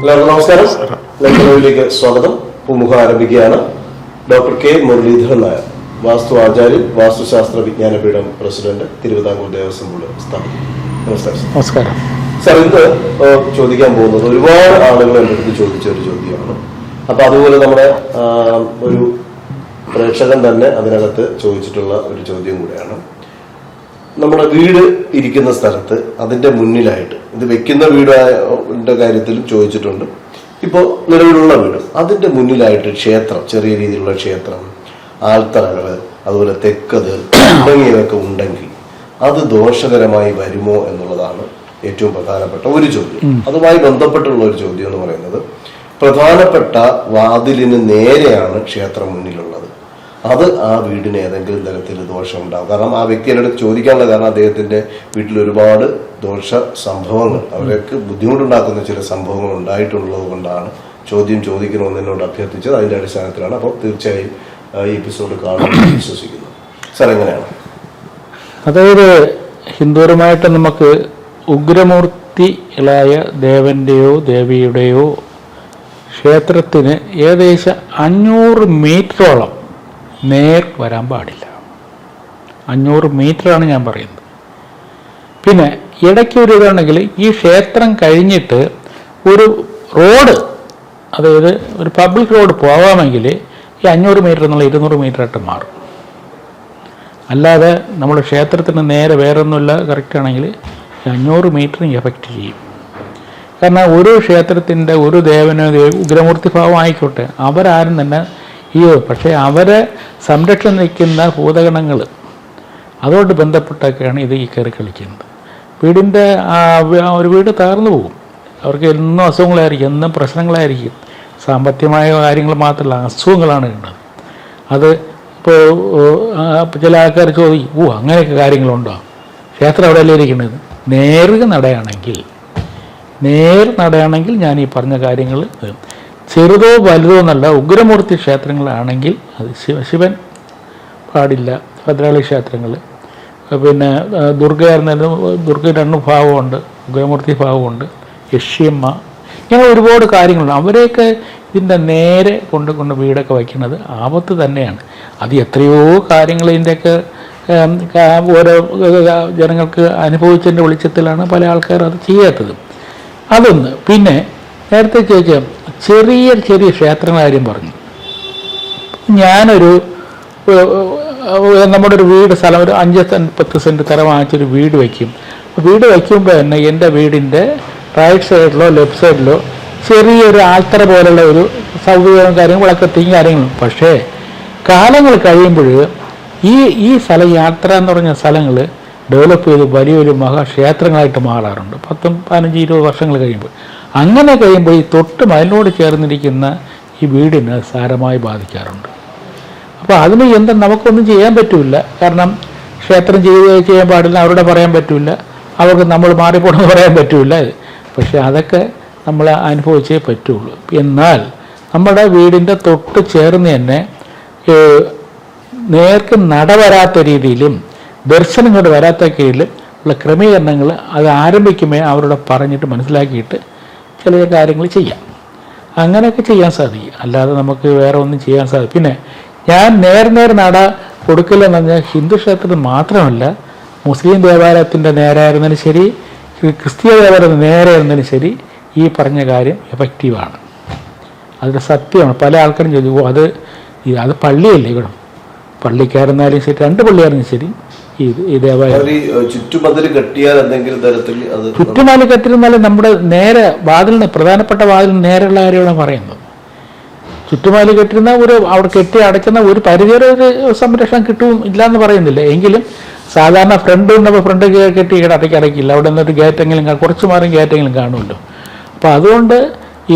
എല്ലാവർക്കും നമസ്കാരം. ലൈവിലേക്ക് സ്വാഗതം. മുഖം ആരംഭിക്കുകയാണ്. ഡോക്ടർ കെ മുരളീധരൻ നായർ, വാസ്തു ആചാര്യൻ, വാസ്തുശാസ്ത്ര വിജ്ഞാനപീഠം പ്രസിഡന്റ്, തിരുവിതാംകൂർ ദേവസ്വം ബോർഡ് സ്ഥാപകൻ. നമസ്കാരം. നമസ്കാരം സാർ. ഇന്ന് ചോദിക്കാൻ പോകുന്നത് ഒരുപാട് ആളുകൾ എൻ്റെ അടുത്ത് ചോദിച്ച ഒരു ചോദ്യമാണ്. അപ്പൊ അതുപോലെ നമ്മുടെ ഒരു പ്രേക്ഷകൻ തന്നെ അതിനകത്ത് ചോദിച്ചിട്ടുള്ള ഒരു ചോദ്യം കൂടെയാണ്. നമ്മുടെ വീട് ഇരിക്കുന്ന സ്ഥലത്ത് അതിന്റെ മുന്നിലായിട്ട്, ഇത് വെക്കുന്ന വീടിന്റെ കാര്യത്തിലും ചോദിച്ചിട്ടുണ്ട്, ഇപ്പോൾ നിലവിലുള്ള വീട് അതിന്റെ മുന്നിലായിട്ട് ക്ഷേത്രം, ചെറിയ രീതിയിലുള്ള ക്ഷേത്രം, ആൽത്തറകള്, അതുപോലെ തെക്കത് തുടങ്ങിയവയൊക്കെ ഉണ്ടെങ്കിൽ അത് ദോഷകരമായി വരുമോ എന്നുള്ളതാണ് ഏറ്റവും പ്രധാനപ്പെട്ട ഒരു ചോദ്യം. അതുമായി ബന്ധപ്പെട്ടുള്ള ഒരു ചോദ്യം എന്ന് പറയുന്നത്, പ്രധാനപ്പെട്ട വാതിലിന് നേരെയാണ് ക്ഷേത്രം മുന്നിലുള്ളത്, അത് ആ വീടിന് ഏതെങ്കിലും തരത്തിൽ ദോഷമുണ്ടാകും. കാരണം ആ വ്യക്തി എന്നോട് ചോദിക്കാനുള്ള കാരണം അദ്ദേഹത്തിന്റെ വീട്ടിൽ ഒരുപാട് ദോഷ സംഭവങ്ങൾ, അവർക്ക് ബുദ്ധിമുട്ടുണ്ടാക്കുന്ന ചില സംഭവങ്ങൾ ഉണ്ടായിട്ടുള്ളത് കൊണ്ടാണ് ചോദ്യം ചോദിക്കണമെന്ന് എന്നോട് അഭ്യർത്ഥിച്ചത്. അതിന്റെ അടിസ്ഥാനത്തിലാണ്. അപ്പോൾ തീർച്ചയായും ഈ എപ്പിസോഡ് കാണുമെന്ന് വിശ്വസിക്കുന്നു. സാർ, എങ്ങനെയാണ്? അതായത് ഹിന്ദുപരമായിട്ട് നമുക്ക് ഉഗ്രമൂർത്തികളായ ദേവന്റെയോ ദേവിയുടെയോ ക്ഷേത്രത്തിന് ഏകദേശം 500 മീറ്ററോളം നേർ വരാൻ പാടില്ല. 500 മീറ്ററാണ് ഞാൻ പറയുന്നത്. പിന്നെ ഇടയ്ക്ക് ഒരു ഇതുണ്ടെങ്കിൽ ഈ ക്ഷേത്രം കഴിഞ്ഞിട്ട് ഒരു റോഡ്, അതായത് ഒരു പബ്ലിക് റോഡ് പോകാമെങ്കിൽ ഈ 500 മീറ്റർ എന്നുള്ള 200 മീറ്ററായിട്ട് മാറും. അല്ലാതെ നമ്മൾ ക്ഷേത്രത്തിന് നേരെ വേറൊന്നുമില്ല കറക്റ്റാണെങ്കിൽ 500 മീറ്ററിന് എഫക്റ്റ് ചെയ്യും. കാരണം ഒരു ക്ഷേത്രത്തിൻ്റെ ഒരു ദേവനോ ഉഗ്രമൂർത്തി ഭാവം ആയിക്കോട്ടെ, അവരാരും തന്നെ പക്ഷേ അവരെ സംരക്ഷണം നിൽക്കുന്ന ഭൂതഗണങ്ങൾ, അതോട് ബന്ധപ്പെട്ടൊക്കെയാണ് ഇത് ഈ കയറി കളിക്കുന്നത്. വീടിൻ്റെ ഒരു വീട് തകർന്നു പോകും. അവർക്ക് എന്നും അസുഖങ്ങളായിരിക്കും, എന്നും പ്രശ്നങ്ങളായിരിക്കും. സാമ്പത്തികമായ കാര്യങ്ങൾ മാത്രമല്ല, അസുഖങ്ങളാണ് ഉള്ളത്. അത് ഇപ്പോൾ ചില ആൾക്കാർ ചോദിക്കും, അങ്ങനെയൊക്കെ കാര്യങ്ങളുണ്ടോ? ക്ഷേത്രം എവിടെയല്ലേ ഇരിക്കുന്നത്? നേർ നടയാണെങ്കിൽ ഞാൻ ഈ പറഞ്ഞ കാര്യങ്ങൾ, ചെറുതോ വലുതോ എന്നല്ല, ഉഗ്രമൂർത്തി ക്ഷേത്രങ്ങളാണെങ്കിൽ അത് ശിവൻ പാടില്ല. ഭദ്രകാളി ക്ഷേത്രങ്ങൾ, പിന്നെ ദുർഗയായിരുന്നാലും ദുർഗ 2 ഭാവമുണ്ട്, ഉഗ്രമൂർത്തി ഭാവമുണ്ട്, യക്ഷിയമ്മ, ഇങ്ങനെ ഒരുപാട് കാര്യങ്ങളുണ്ട്. അവരെയൊക്കെ ഇതിൻ്റെ നേരെ കൊണ്ട് വീടൊക്കെ വയ്ക്കുന്നത് ആപത്ത് തന്നെയാണ്. അത് എത്രയോ കാര്യങ്ങൾ ഇതിൻ്റെയൊക്കെ ഓരോ ജനങ്ങൾക്ക് അനുഭവിച്ചതിൻ്റെ വെളിച്ചത്തിലാണ് പല ആൾക്കാരും അത് ചെയ്യാത്തത്. അതൊന്ന്. പിന്നെ നേരത്തെ ചോദിച്ച ചെറിയ ക്ഷേത്രങ്ങളുടെ കാര്യം പറഞ്ഞു. നമ്മുടെ ഒരു വീട് സ്ഥലം, ഒരു 5-10 സെൻറ്റ് സ്ഥലം വാങ്ങിച്ചൊരു വീട് വയ്ക്കും. വീട് വയ്ക്കുമ്പോൾ തന്നെ എൻ്റെ വീടിൻ്റെ റൈറ്റ് സൈഡിലോ ലെഫ്റ്റ് സൈഡിലോ ചെറിയൊരു ആൽത്തറ പോലുള്ള ഒരു സൗകര്യവും കാര്യങ്ങളും, വിളക്കത്തിയും കാര്യങ്ങളും. പക്ഷേ കാലങ്ങൾ കഴിയുമ്പോൾ ഈ സ്ഥലം, യാത്ര എന്ന് പറഞ്ഞ സ്ഥലങ്ങൾ ഡെവലപ്പ് ചെയ്ത് വലിയൊരു മഹാക്ഷേത്രങ്ങളായിട്ട് മാറാറുണ്ട്. 10, 15, 20 വർഷങ്ങൾ കഴിയുമ്പോൾ. അങ്ങനെ കഴിയുമ്പോൾ ഈ തൊട്ട് മതിലിനോട് ചേർന്നിരിക്കുന്ന ഈ വീടിന് സാരമായി ബാധിക്കാറുണ്ട്. അപ്പോൾ അതിന് നമുക്കൊന്നും ചെയ്യാൻ പറ്റില്ല. കാരണം ക്ഷേത്രം ചെയ്യാൻ പാടില്ല, അവരോട് പറയാൻ പറ്റില്ല, അവർക്ക് നമ്മൾ മാറിപ്പോണെന്ന് പറയാൻ പറ്റില്ല. പക്ഷെ അതൊക്കെ നമ്മൾ അനുഭവിച്ചേ പറ്റുള്ളൂ. എന്നാൽ നമ്മുടെ വീടിൻ്റെ തൊട്ട് ചേർന്ന് തന്നെ നേർക്ക് നട വരാത്ത രീതിയിലും ദർശനം കൊണ്ട് വരാത്ത കീഴിലും ഉള്ള ക്രമീകരണങ്ങൾ അത് ആരംഭിക്കുമ്പോൾ അവരോട് പറഞ്ഞിട്ട് മനസ്സിലാക്കിയിട്ട് ചില കാര്യങ്ങൾ ചെയ്യാം. അങ്ങനെയൊക്കെ ചെയ്യാൻ സാധിക്കും. അല്ലാതെ നമുക്ക് വേറെ ഒന്നും ചെയ്യാൻ സാധിക്കും. പിന്നെ ഞാൻ നേർ നട കൊടുക്കില്ലെന്ന് പറഞ്ഞാൽ ഹിന്ദു ക്ഷേത്രത്തിൽ മാത്രമല്ല, മുസ്ലിം ദേവാലയത്തിൻ്റെ നേരായിരുന്നാലും ശരി, ക്രിസ്തീയ ദേവാലയത്തിൻ്റെ നേരായിരുന്നാലും ശരി, ഈ പറഞ്ഞ കാര്യം എഫക്റ്റീവാണ്. അതിൻ്റെ സത്യമാണ്. പല ആൾക്കാരും ചോദിക്കും, അത് പള്ളിയല്ലേ, ഇവിടെ പള്ളിക്കാരെന്നാലും ശരി, 2 പള്ളിയായിരുന്നാലും ശരി, ഈ ദേവാലയം ചുറ്റുമതിൽ കെട്ടിയാൽ എന്തെങ്കിലും തരത്തിൽ ചുറ്റുമതിൽ കെട്ടിരുന്നാലും നമ്മുടെ നേരെ വാതിലിന്, പ്രധാനപ്പെട്ട വാതിലിന് നേരെയുള്ള കാര്യമാണ് പറയുന്നത്. ചുറ്റുമതിൽ കെട്ടിരുന്ന അവിടെ കെട്ടി അടയ്ക്കുന്ന ഒരു പരിധിവരെ ഒരു സംരക്ഷണം കിട്ടും, ഇല്ലയെന്ന് പറയുന്നില്ല. എങ്കിലും സാധാരണ ഫ്രണ്ട് ഉണ്ടപ്പോൾ ഫ്രണ്ട് കെട്ടി അടയ്ക്കില്ല. അവിടെ നിന്നൊരു ഗേറ്റെങ്കിലും, കുറച്ച് മാറും ഗേറ്റെങ്കിലും കാണുമല്ലോ. അപ്പോൾ അതുകൊണ്ട് ഈ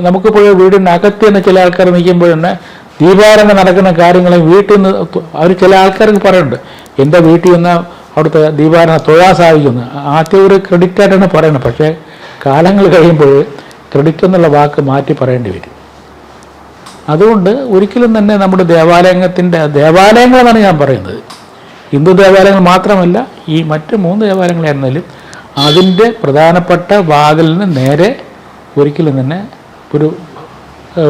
നമുക്കിപ്പോൾ വീടിനകത്ത് തന്നെ ചില ആൾക്കാർ നിൽക്കുമ്പോൾ തന്നെ ദീപാരാധന നടക്കുന്ന കാര്യങ്ങൾ വീട്ടിൽ നിന്ന് അവർ ചില ആൾക്കാർക്ക് പറയുന്നുണ്ട്, എൻ്റെ വീട്ടിൽ നിന്ന് അവിടുത്തെ ദീപാരാധന തൊഴാൻ സാധിക്കുന്നു. ആദ്യം ഒരു ക്രെഡിറ്റായിട്ടാണ് പറയുന്നത്. പക്ഷേ കാലങ്ങൾ കഴിയുമ്പോൾ ക്രെഡിറ്റ് എന്നുള്ള വാക്ക് മാറ്റി പറയേണ്ടി വരും. അതുകൊണ്ട് ഒരിക്കലും തന്നെ നമ്മുടെ ദേവാലയങ്ങളെന്നാണ് ഞാൻ പറയുന്നത്, ഹിന്ദു ദേവാലയങ്ങൾ മാത്രമല്ല, ഈ മറ്റ് 3 ദേവാലയങ്ങളായിരുന്നാലും അതിൻ്റെ പ്രധാനപ്പെട്ട വാതിലിന് നേരെ ഒരിക്കലും തന്നെ ഒരു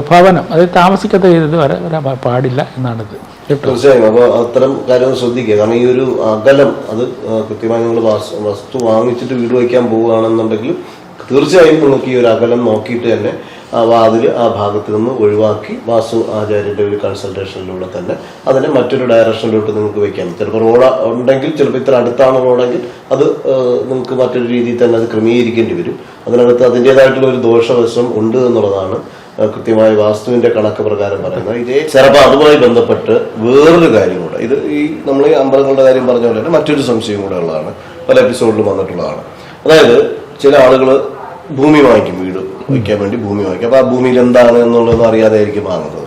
ഭവനം അത് താമസിക്കാത്ത ഇത് വരാൻ പാടില്ല എന്നാണിത് കേട്ടോ. തീർച്ചയായും. അപ്പോൾ അത്തരം കാര്യങ്ങൾ ശ്രദ്ധിക്കുക. കാരണം ഈ ഒരു അകലം അത് കൃത്യമായി നിങ്ങൾ വസ്തു വാങ്ങിച്ചിട്ട് വീട് വയ്ക്കാൻ പോവുകയാണെന്നുണ്ടെങ്കിൽ തീർച്ചയായും നിങ്ങൾക്ക് ഈ ഒരു അകലം നോക്കിയിട്ട് തന്നെ ആ വാതിൽ ആ ഭാഗത്ത് നിന്ന് ഒഴിവാക്കി വാസ്തു ആചാര്യന്റെ ഒരു കൺസൾട്ടേഷനിലൂടെ തന്നെ അതിനെ മറ്റൊരു ഡയറക്ഷനിലോട്ട് നിങ്ങൾക്ക് വെക്കാം. ചിലപ്പോൾ റോഡ് ഉണ്ടെങ്കിൽ, ചിലപ്പോൾ ഇത്ര അടുത്താണ് റോഡെങ്കിൽ അത് നിങ്ങൾക്ക് മറ്റൊരു രീതിയിൽ തന്നെ അത് ക്രമീകരിക്കേണ്ടി വരും. അതിനകത്ത് അതിൻ്റെതായിട്ടുള്ള ഒരു ദോഷവശം ഉണ്ട് എന്നുള്ളതാണ് കൃത്യമായ വാസ്തുവിന്റെ കണക്ക് പ്രകാരം പറയുന്നത്. ഇതേ ചിലപ്പോൾ അതുമായി ബന്ധപ്പെട്ട് വേറൊരു കാര്യം കൂടെ, ഇത് ഈ നമ്മൾ ഈ അമ്പലങ്ങളുടെ കാര്യം പറഞ്ഞ പോലെ തന്നെ മറ്റൊരു സംശയം കൂടെ ഉള്ളതാണ്, പല എപ്പിസോഡിലും വന്നിട്ടുള്ളതാണ്. അതായത് ചില ആളുകൾ ഭൂമി വാങ്ങിക്കും, വീട് വയ്ക്കാൻ വേണ്ടി ഭൂമി വാങ്ങിക്കും. അപ്പോൾ ആ ഭൂമിയിൽ എന്താണ് എന്നുള്ളതൊന്നും അറിയാതെ ആയിരിക്കും വാങ്ങുന്നത്.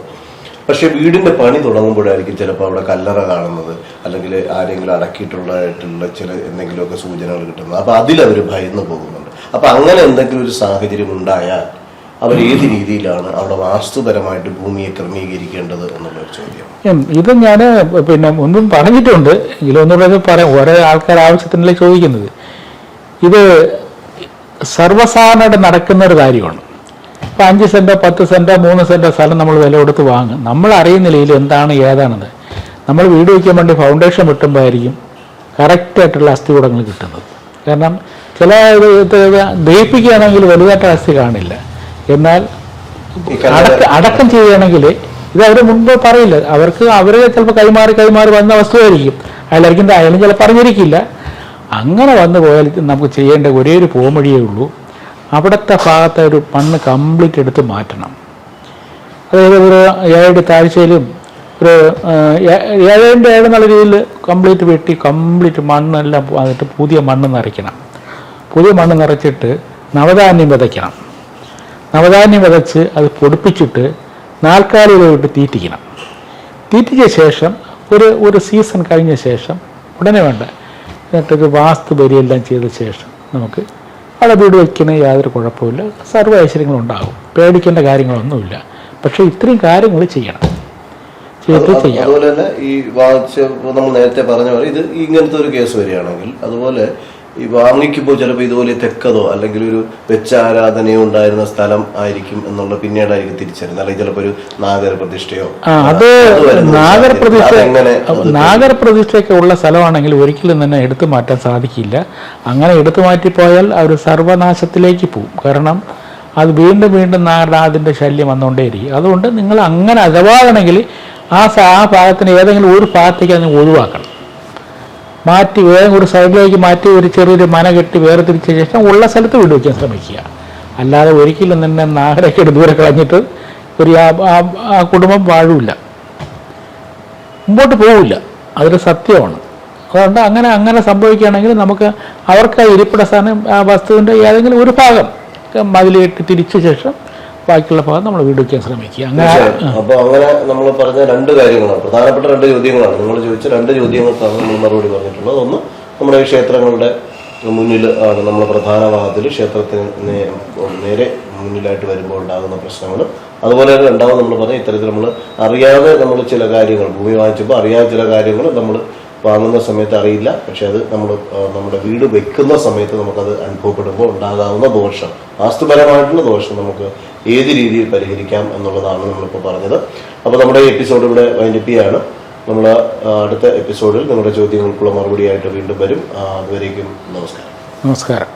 പക്ഷെ വീടിന്റെ പണി തുടങ്ങുമ്പോഴായിരിക്കും ചിലപ്പോൾ അവിടെ കല്ലറ കാണുന്നത്, അല്ലെങ്കിൽ ആരെങ്കിലും അടക്കിയിട്ടുള്ളതായിട്ടുള്ള ചില എന്തെങ്കിലുമൊക്കെ സൂചനകൾ കിട്ടുന്നത്. അപ്പൊ അതിലവർ ഭയന്ന് പോകുന്നുണ്ട്. അപ്പൊ അങ്ങനെ എന്തെങ്കിലും ഒരു സാഹചര്യം ഉണ്ടായാൽ അവർ ഏത് രീതിയിലാണ് അവിടെ വാസ്തുപരമായിട്ട് ഭൂമിയെ ക്രമീകരിക്കേണ്ടത് എന്നുള്ളൊരു ചോദ്യം. ഇത് ഞാൻ പിന്നെ ഒന്നും പറഞ്ഞിട്ടുണ്ട്, എങ്കിലും ഒന്നുകൂടെ പറയാം. ഓരോ ആൾക്കാർ ആവശ്യത്തിനല്ലേ ചോദിക്കുന്നത്. ഇത് സർവ്വസാധാരണ നടക്കുന്ന ഒരു കാര്യമാണ്. ഇപ്പം 5 സെൻറ്റോ 10 സെൻറ്റോ 3 സെൻറ്റോ സ്ഥലം നമ്മൾ വില കൊടുത്ത് വാങ്ങും. നമ്മൾ അറിയുന്നില്ല ഇതിൽ എന്താണ് ഏതാണെന്ന്. നമ്മൾ വീട് വയ്ക്കാൻ വേണ്ടി ഫൗണ്ടേഷൻ വെട്ടുമ്പോഴായിരിക്കും കറക്റ്റായിട്ടുള്ള അസ്ഥികൂടങ്ങൾ കിട്ടുന്നത്. കാരണം ചില ദഹിപ്പിക്കുകയാണെങ്കിൽ വലുതായിട്ട് അസ്ഥി കാണില്ല. എന്നാൽ അടക്കം ചെയ്യുകയാണെങ്കിൽ ഇത് അവർ മുൻപ് പറയില്ല. അവർ ചിലപ്പോൾ കൈമാറി വന്ന വസ്തുവായിരിക്കും. അയാളും ചിലപ്പോൾ അറിഞ്ഞിരിക്കില്ല. അങ്ങനെ വന്നു പോയാൽ നമുക്ക് ചെയ്യേണ്ട ഒരേ ഒരു പോംവഴിയേ ഉള്ളൂ. അവിടുത്തെ ഭാഗത്തെ ഒരു മണ്ണ് കംപ്ലീറ്റ് എടുത്ത് മാറ്റണം. അതായത് ഒരു 7 താഴ്ചയിലും ഒരു 7 എന്നുള്ള രീതിയിൽ കംപ്ലീറ്റ് വെട്ടി കംപ്ലീറ്റ് മണ്ണെല്ലാം അതിട്ട് പുതിയ മണ്ണ് നിറയ്ക്കണം. പുതിയ മണ്ണ് നിറച്ചിട്ട് നവധാന്യം വിതയ്ക്കണം. നവധാന്യം വിതച്ച് അത് പൊടിപ്പിച്ചിട്ട് 4 കാലുകളിട്ട് തീറ്റിക്കണം. തീറ്റിച്ച ശേഷം ഒരു സീസൺ കഴിഞ്ഞ ശേഷം ഉടനെ വേണ്ട, എന്നിട്ടൊരു വാസ്തു ബലിയെല്ലാം ചെയ്ത ശേഷം നമുക്ക് അവിടെ വീട് വയ്ക്കുന്ന യാതൊരു കുഴപ്പമില്ല. സർവ്വ ഐശ്വര്യങ്ങളുണ്ടാകും. പേടിക്കേണ്ട കാര്യങ്ങളൊന്നുമില്ല. പക്ഷെ ഇത്രയും കാര്യങ്ങൾ ചെയ്യണം, ചെയ്തിട്ട് ചെയ്യാം. അതുപോലെ തന്നെ ഈ നമ്മൾ നേരത്തെ പറഞ്ഞ പോലെ ഇത് ഇങ്ങനത്തെ ഒരു കേസ് വരികയാണെങ്കിൽ അതുപോലെ ഈ വാങ്ങിക്കുമ്പോൾ ചിലപ്പോൾ ഇതുപോലെ തെക്കതോ അല്ലെങ്കിൽ ഒരു വെച്ചാരാധനയോ ഉണ്ടായിരുന്ന സ്ഥലം ആയിരിക്കും എന്നുള്ള പിന്നീടായിരിക്കും തിരിച്ചറിയുന്നത്. അല്ലെങ്കിൽ ചിലപ്പോൾ ഒരു നാഗരപ്രതിഷ്ഠയോ അത് നാഗരപ്രതിഷ്ഠയൊക്കെ ഉള്ള സ്ഥലമാണെങ്കിൽ ഒരിക്കലും തന്നെ എടുത്തു മാറ്റാൻ സാധിക്കില്ല. അങ്ങനെ എടുത്തു മാറ്റിപ്പോയാൽ അവർ സർവനാശത്തിലേക്ക് പോകും. കാരണം അത് വീണ്ടും നാഗരാജന്റെ ശല്യം വന്നുകൊണ്ടേയിരിക്കും. അതുകൊണ്ട് നിങ്ങൾ അങ്ങനെ അഥവാണെങ്കിൽ ആ ഭാഗത്തിന് ഏതെങ്കിലും ഒരു ഭാഗത്തേക്ക് അതിന് ഒഴിവാക്കണം. മാറ്റി വേഗം ഒരു സൈഡിലേക്ക് മാറ്റി ഒരു ചെറിയൊരു മന കെട്ടി വേറെ തിരിച്ച ശേഷം ഉള്ള സ്ഥലത്ത് വീട് വയ്ക്കാൻ ശ്രമിക്കുക. അല്ലാതെ ഒരിക്കലും തന്നെ നാഗരൊക്കെ ദൂരെ കളഞ്ഞിട്ട് ഒരു ആ കുടുംബം വാഴില്ല, മുമ്പോട്ട് പോവില്ല. അതൊരു സത്യമാണ്. അതുകൊണ്ട് അങ്ങനെ സംഭവിക്കുകയാണെങ്കിൽ നമുക്ക് അവർക്ക് ആ ഇരിപ്പിട സ്ഥാനം ആ വസ്തുവിൻ്റെ ഏതെങ്കിലും ഒരു ഭാഗം മതിൽ കെട്ടി തിരിച്ച ശേഷം ബാക്കിയുള്ള ഭാഗം നമ്മൾ വീട് വയ്ക്കാൻ ശ്രമിക്കുക. അപ്പൊ അങ്ങനെ നമ്മൾ പറഞ്ഞ 2 കാര്യങ്ങളാണ്, പ്രധാനപ്പെട്ട 2 ചോദ്യങ്ങളാണ്. നിങ്ങൾ ചോദിച്ച 2 ചോദ്യങ്ങൾക്കാണ് നമ്മൾ മറുപടി പറഞ്ഞിട്ടുള്ളത്. ഒന്ന്, നമ്മുടെ ഈ ക്ഷേത്രങ്ങളുടെ മുന്നിൽ ആണ് നമ്മൾ പ്രധാന ഭാഗത്തിൽ ക്ഷേത്രത്തിന് നേരെ മുന്നിലായിട്ട് വരുമ്പോൾ ഉണ്ടാകുന്ന പ്രശ്നങ്ങൾ. അതുപോലെ തന്നെ രണ്ടാമത് നമ്മൾ പറഞ്ഞ ഇത്തരത്തിൽ നമ്മൾ അറിയാതെ നമ്മൾ ചില കാര്യങ്ങൾ ഭൂമി വാങ്ങിച്ചപ്പോൾ അറിയാതെ ചില കാര്യങ്ങൾ നമ്മൾ വാങ്ങുന്ന സമയത്ത് അറിയില്ല. പക്ഷെ അത് നമ്മുടെ വീട് വെക്കുന്ന സമയത്ത് നമുക്കത് അനുഭവപ്പെടുമ്പോൾ ഉണ്ടാകാവുന്ന ദോഷം, വാസ്തുപരമായിട്ടുള്ള ദോഷം നമുക്ക് ഏത് രീതിയിൽ പരിഹരിക്കാം എന്നുള്ളതാണ് നമ്മളിപ്പോൾ പറഞ്ഞത്. അപ്പോൾ നമ്മുടെ ഈ എപ്പിസോഡ് ഇവിടെ വൈൻഡപ്പ് ചെയ്യാണ്. നമ്മൾ അടുത്ത എപ്പിസോഡിൽ നിങ്ങളുടെ ചോദ്യങ്ങൾക്കുള്ള മറുപടിയായിട്ട് വീണ്ടും വരും. അതുവരേക്കും നമസ്കാരം.